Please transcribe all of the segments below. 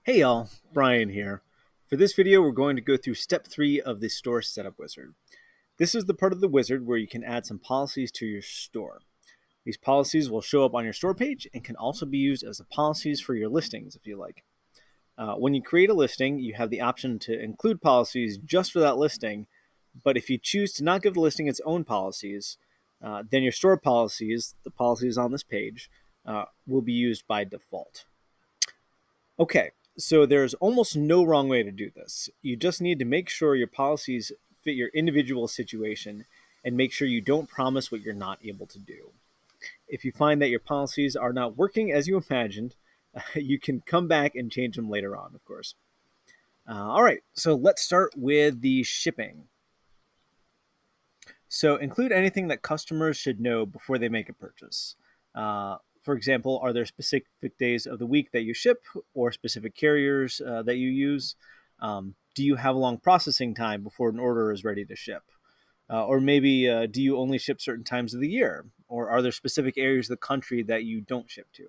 Hey y'all, Brian here. For this video, we're going to go through step 3 of the store setup wizard. This is the part of the wizard where you can add some policies to your store. These policies will show up on your store page and can also be used as the policies for your listings if you like. When you create a listing, you have the option to include policies just for that listing, but if you choose to not give the listing its own policies, then your store policies, the policies on this page, will be used by default. Okay, so there's almost no wrong way to do this. You just need to make sure your policies fit your individual situation and make sure you don't promise what you're not able to do. If you find that your policies are not working as you imagined, you can come back and change them later on, of course. All right, so let's start with the shipping. So include anything that customers should know before they make a purchase. For example, are there specific days of the week that you ship or specific carriers that you use? Do you have a long processing time before an order is ready to ship? Or maybe do you only ship certain times of the year? Or are there specific areas of the country that you don't ship to?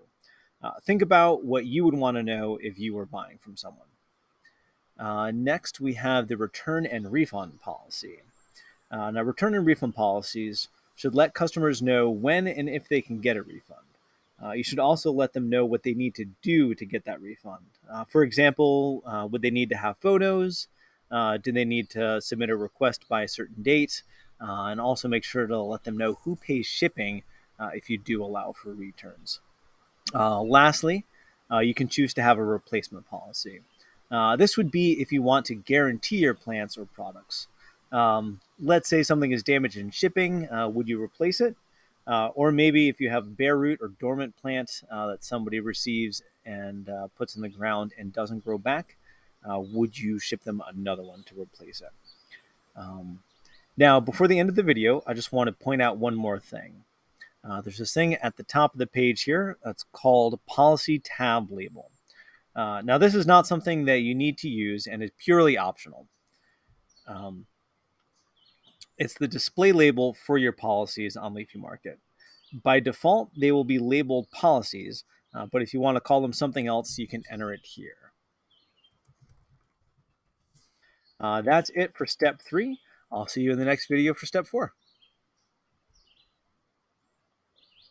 Think about what you would want to know if you were buying from someone. Next, we have the return and refund policy. Now, return and refund policies should let customers know when and if they can get a refund. You should also let them know what they need to do to get that refund. For example, would they need to have photos? Do they need to submit a request by a certain date? And also make sure to let them know who pays shipping if you do allow for returns. Lastly, you can choose to have a replacement policy. This would be if you want to guarantee your plants or products. Let's say something is damaged in shipping, would you replace it? Or maybe if you have bare root or dormant plant that somebody receives and puts in the ground and doesn't grow back, would you ship them another one to replace it? Um, Now, before the end of the video, I just want to point out one more thing. There's this thing at the top of the page here that's called Policy Tab Label. Now, this is not something that you need to use and is purely optional. Um, it's the display label for your policies on Leafy Market. By default, they will be labeled policies, but if you want to call them something else, you can enter it here. That's it for step 3. I'll see you in the next video for step 4.